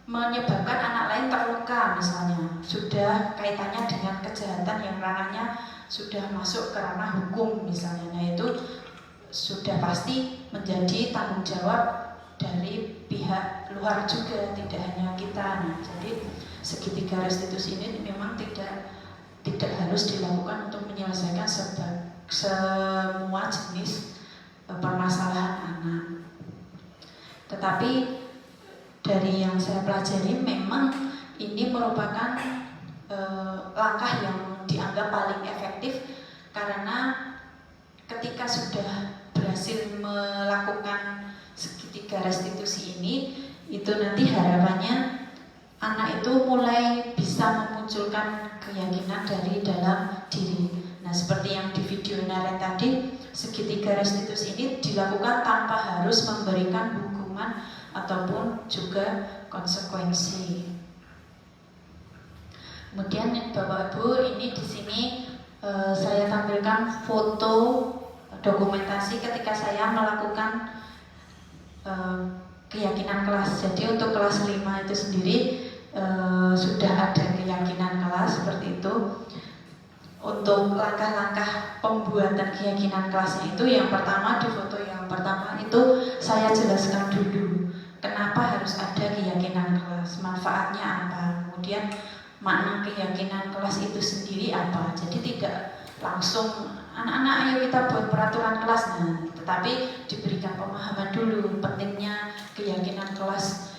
menyebabkan anak lain terluka, misalnya sudah kaitannya dengan kejahatan yang ranahnya sudah masuk ke ranah hukum misalnya. Nah, itu sudah pasti menjadi tanggung jawab dari pihak luar juga, tidak hanya kita. Nah, jadi segitiga restitusi ini memang tidak harus dilakukan untuk menyelesaikan semua jenis permasalahan anak. Tetapi dari yang saya pelajari memang ini merupakan langkah yang dianggap paling efektif, karena ketika sudah berhasil melakukan segitiga restitusi ini, itu nanti harapannya anak itu mulai bisa memunculkan keyakinan dari dalam diri. Nah, seperti yang di video Naren tadi, segitiga restitusi ini dilakukan tanpa harus memberikan hukuman ataupun juga konsekuensi. Kemudian Bapak Ibu, ini di sini saya tampilkan foto dokumentasi ketika saya melakukan keyakinan kelas. Jadi untuk kelas 5 itu sendiri sudah ada keyakinan kelas seperti itu. Untuk langkah-langkah pembuatan keyakinan kelasnya itu, yang pertama di foto yang pertama itu saya jelaskan dulu kenapa harus ada keyakinan kelas, manfaatnya apa, kemudian makna keyakinan kelas itu sendiri apa. Jadi tidak langsung anak-anak ayo kita buat peraturan kelas, nah, tetapi diberikan pemahaman dulu pentingnya keyakinan kelas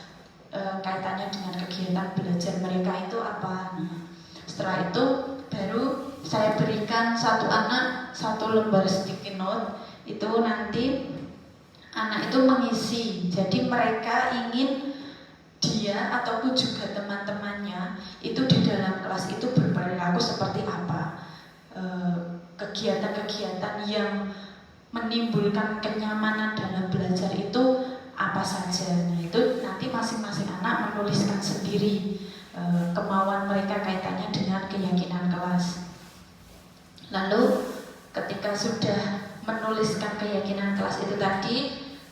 kaitannya dengan kegiatan belajar mereka itu apa. Nah, setelah itu baru saya berikan satu anak satu lembar sticky note, itu nanti anak itu mengisi. Jadi mereka ingin dia ataupun juga teman-temannya itu di dalam kelas itu berperilaku seperti apa, kegiatan-kegiatan yang menimbulkan kenyamanan dalam belajar itu apa saja. Nah, itu nanti masing-masing anak menuliskan sendiri kemauan mereka kaitannya dengan keyakinan kelas. Lalu ketika sudah menuliskan keyakinan kelas itu tadi,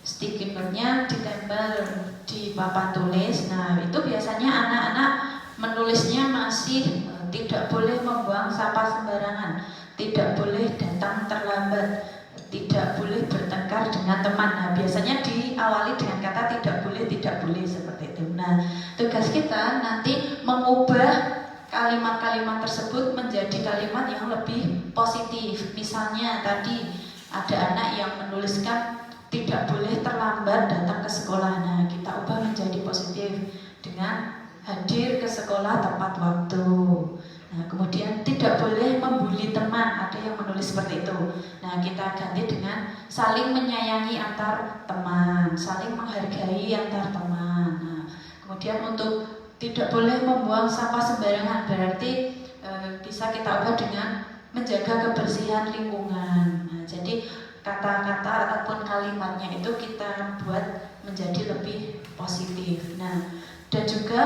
sticky note-nya ditempel di papan tulis. Nah, itu biasanya anak-anak menulisnya masih tidak boleh membuang sampah sembarangan, tidak boleh datang terlambat, tidak boleh bertengkar dengan teman. Nah, biasanya diawali dengan kata tidak boleh seperti itu. Nah, tugas kita nanti mengubah kalimat-kalimat tersebut menjadi kalimat yang lebih positif. Misalnya tadi ada anak yang menuliskan tidak boleh terlambat datang ke sekolah. Nah, kita ubah menjadi positif dengan hadir ke sekolah tepat waktu. Nah, kemudian tidak boleh membuli teman, ada yang menulis seperti itu. Nah, kita ganti dengan saling menyayangi antar teman, saling menghargai antar teman. Nah, kemudian untuk tidak boleh membuang sampah sembarangan, berarti bisa kita ubah dengan menjaga kebersihan lingkungan. Nah, jadi kata-kata ataupun kalimatnya itu kita buat menjadi lebih positif. Nah, dan juga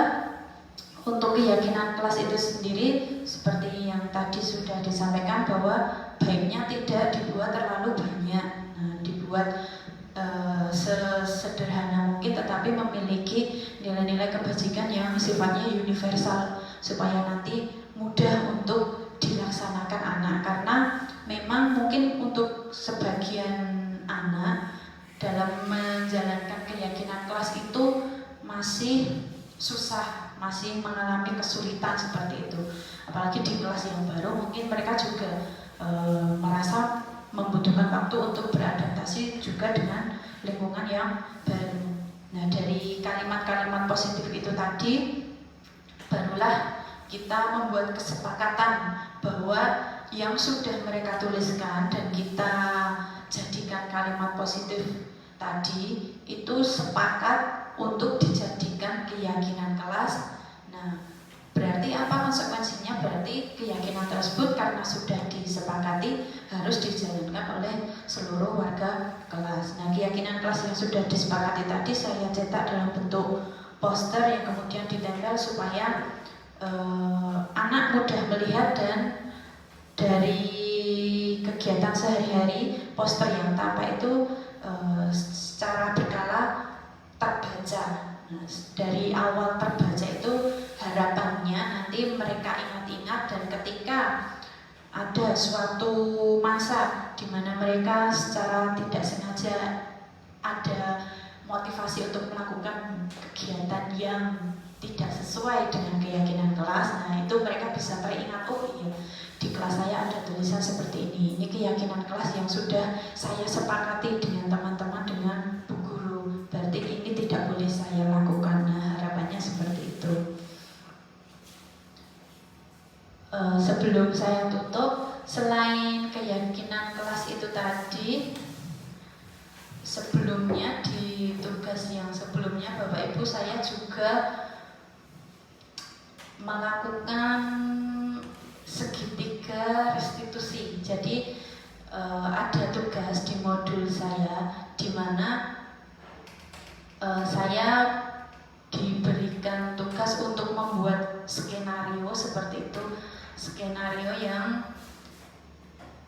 untuk keyakinan kelas itu sendiri seperti yang tadi sudah disampaikan bahwa baiknya tidak dibuat terlalu banyak. Nah, dibuat sesederhana mungkin tetapi memiliki nilai-nilai kebajikan yang sifatnya universal supaya nanti mudah untuk dilaksanakan anak, karena memang mungkin untuk sebagian anak dalam menjalankan keyakinan kelas itu masih susah, masih mengalami kesulitan seperti itu, apalagi di kelas yang baru mungkin mereka juga merasa membutuhkan waktu untuk beradaptasi juga dengan lingkungan yang baru. Nah, dari kalimat-kalimat positif itu tadi barulah kita membuat kesepakatan bahwa yang sudah mereka tuliskan dan kita jadikan kalimat positif tadi itu sepakat untuk dijadikan keyakinan kelas. Nah, berarti apa konsekuensinya? Berarti keyakinan tersebut karena sudah disepakati harus dijalankan oleh seluruh warga kelas. Nah, keyakinan kelas yang sudah disepakati tadi saya cetak dalam bentuk poster yang kemudian ditempel supaya anak mudah melihat, dan dari kegiatan sehari-hari poster yang tampak itu secara berkala terbaca. Nah, dari awal terbaca itu harapannya nanti mereka ingat-ingat, dan ketika ada suatu masa di mana mereka secara tidak sengaja ada motivasi untuk melakukan kegiatan yang tidak sesuai dengan keyakinan kelas, nah itu mereka bisa teringat, oh iya di kelas saya ada tulisan seperti ini keyakinan kelas yang sudah saya sepakati dengan teman-teman, dengan Bu Guru, berarti ini tidak boleh saya lakukan. Nah, harapannya seperti itu. Sebelum saya tutup, selain keyakinan kelas itu tadi, sebelumnya di tugas yang sebelumnya Bapak Ibu saya juga melakukan segitiga restitusi. Jadi ada tugas di modul saya di mana saya diberikan tugas untuk membuat skenario seperti itu, skenario yang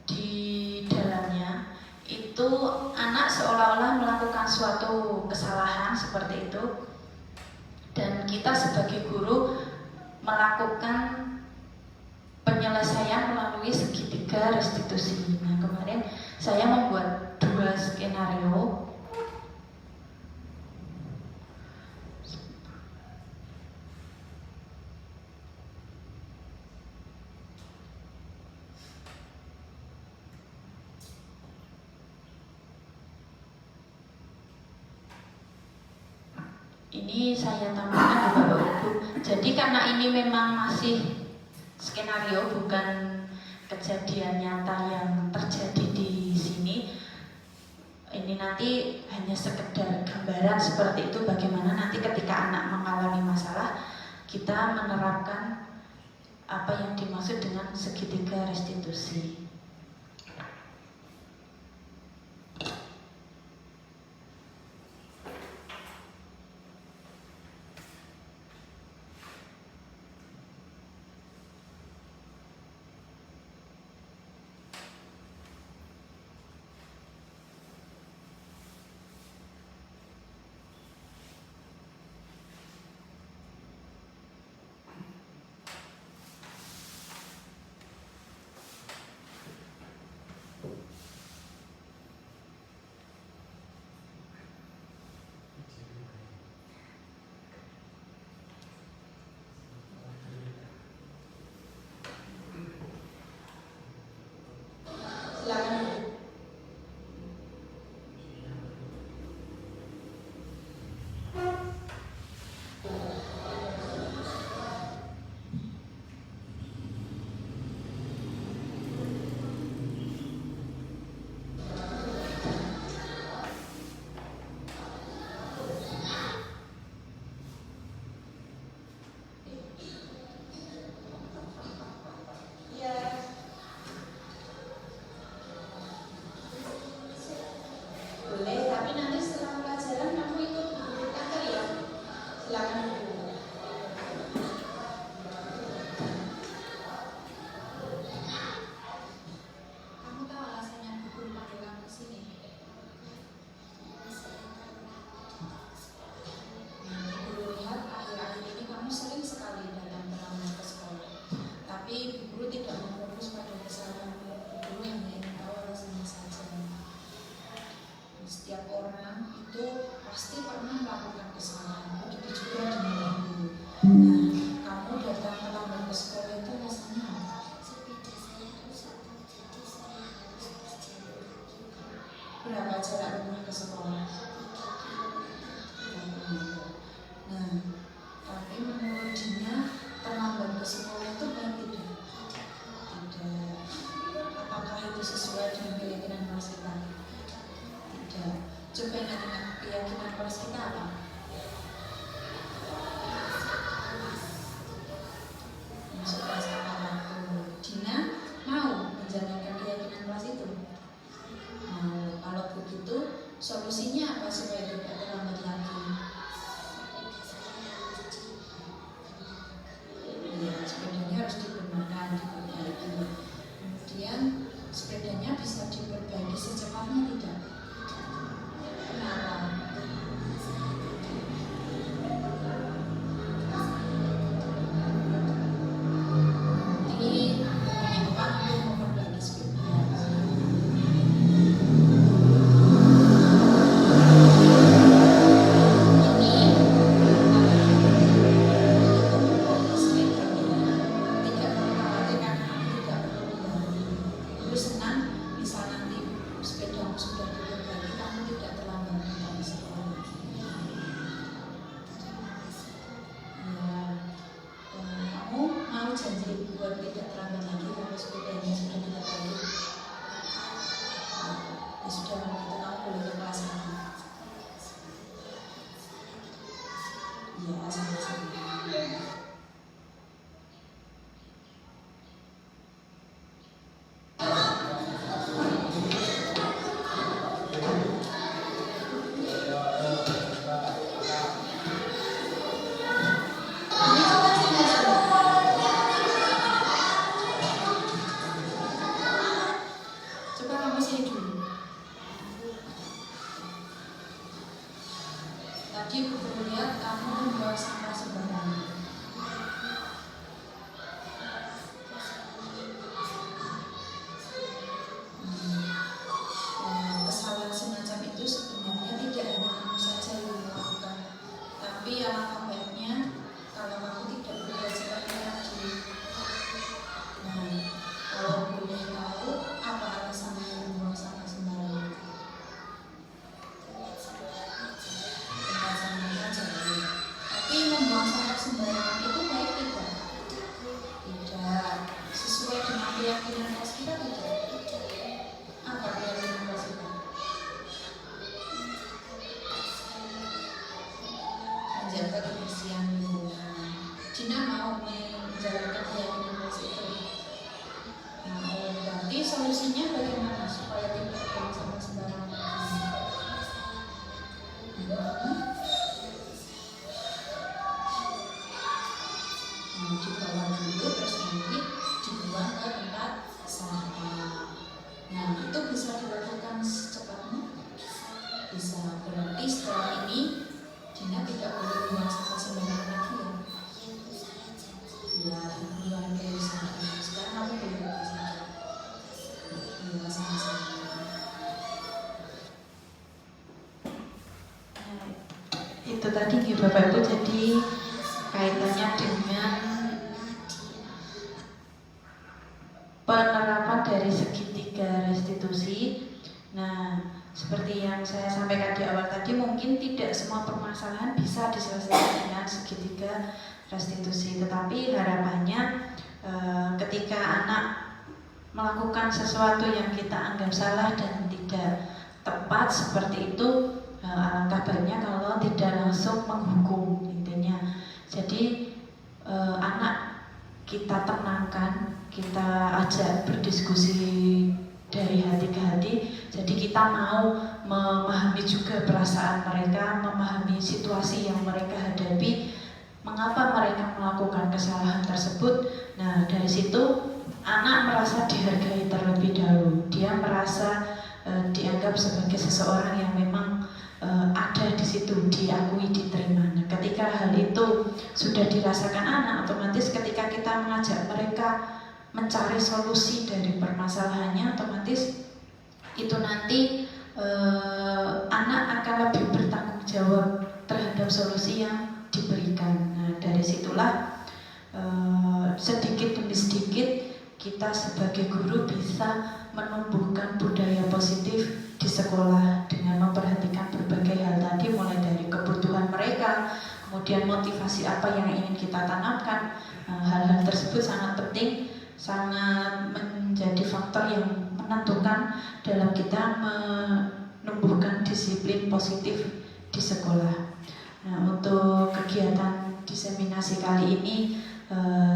di dalamnya itu anak seolah-olah melakukan suatu kesalahan seperti itu, dan kita sebagai guru melakukan penyelesaian melalui segitiga restitusi. Nah, kemarin saya membuat 2 skenario. Ini saya tambahkan ya Bapak Ibu. Jadi karena ini memang masih skenario, bukan kejadian nyata yang terjadi di sini. Ini nanti hanya sekedar gambaran seperti itu, bagaimana nanti ketika anak mengalami masalah kita menerapkan apa yang dimaksud dengan segitiga restitusi. janji buat tidak terlambat lagi karena sepedanya sudah kita balik. Ya sudah, kalau gitu kamu boleh ke kelas lagi. Iya, sama-sama. Coba kamu sini dulu. Tadi aku lihat kamu membuang sampah sembarangan. Kesalahan semacam itu sebenarnya tidak hanya kamu saja yang melakukan, tapi alangkah baiknya kalau kamu tidak berbuat seperti lagi. Nah, kalau boleh tahu apa alasannya membuang sampah sembarangan? Tempat sampah saja. Tapi membuang sampah sembarangan itu baik tidak? Tidak. Sesuai dengan keyakinan kita tidak? Apa keyakinan kita? Menjaga kebersihan lingkungan. Cina mau menjalankan keyakinan itu. Nah, berarti solusinya bagaimana supaya tidak buang sampah sembarangan? Dibawa dulu terus nanti dibuang ke tempat sampah. Nah, itu bisa dilakukan secepatnya. Bisa, berarti setelah ini Dina tidak boleh buang sampah sembarangan lagi ya. Ya, buang ke sana. Sekarang kamu boleh pergi saja. Ya, sama-sama. Itu tadi nih Bapak Ibu, jadi kaitannya dengan penerapan dari segitiga restitusi. Nah, seperti yang saya sampaikan di awal tadi, mungkin tidak semua permasalahan bisa diselesaikan dengan segitiga restitusi, tetapi harapannya ketika anak melakukan sesuatu yang kita anggap salah dan tidak tepat seperti itu, alangkah baiknya kalau tidak langsung menghukum intinya. Jadi anak kita tenangkan, kita ajak berdiskusi dari hati ke hati. Jadi kita mau memahami juga perasaan mereka, memahami situasi yang mereka hadapi, mengapa mereka melakukan kesalahan tersebut. Nah, dari situ anak merasa dihargai terlebih dahulu. Dia merasa dianggap sebagai seseorang yang memang ada di situ, diakui, diterima. Nah, ketika hal itu sudah dirasakan anak, otomatis ketika kita mengajak mereka mencari solusi dari permasalahannya, otomatis itu nanti anak akan lebih bertanggung jawab terhadap solusi yang diberikan. Nah, dari situlah sedikit demi sedikit kita sebagai guru bisa menumbuhkan budaya positif di sekolah dengan memperhatikan berbagai hal tadi, mulai dari kebutuhan mereka, kemudian motivasi apa yang ingin kita tanamkan. Hal-hal tersebut sangat penting, sangat menjadi faktor yang menentukan dalam kita menumbuhkan disiplin positif di sekolah. Nah, untuk kegiatan diseminasi kali ini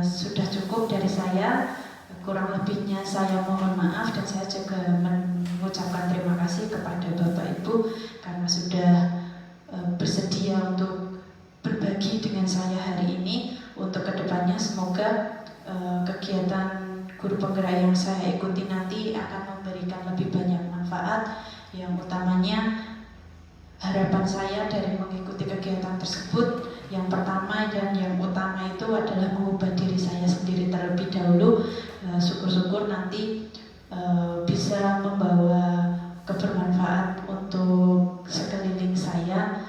sudah cukup dari saya. Kurang lebihnya saya mohon maaf, dan saya juga mengucapkan terima kasih kepada Bapak Ibu karena sudah bersedia untuk berbagi dengan saya hari ini. Untuk kedepannya semoga kegiatan guru penggerak yang saya ikuti nanti akan memberikan lebih banyak manfaat. Yang utamanya harapan saya dari mengikuti kegiatan tersebut, yang pertama dan yang utama itu adalah mengubah diri saya sendiri terlebih dahulu. Syukur-syukur nanti bisa membawa kebermanfaat untuk sekeliling saya,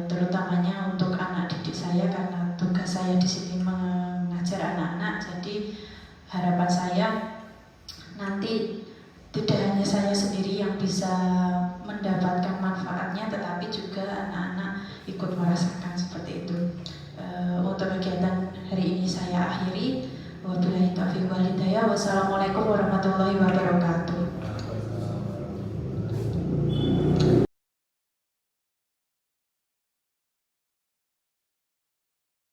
terutamanya untuk anak didik saya karena tugas saya di sini mengajar anak-anak. Jadi harapan saya nanti tidak hanya saya sendiri yang bisa mendapatkan manfaatnya, tetapi juga anak-anak ikut merasakan seperti itu. Untuk kegiatan hari ini saya akhiri. Wabillahi taufiq wal hidayah. Wassalamualaikum warahmatullahi wabarakatuh.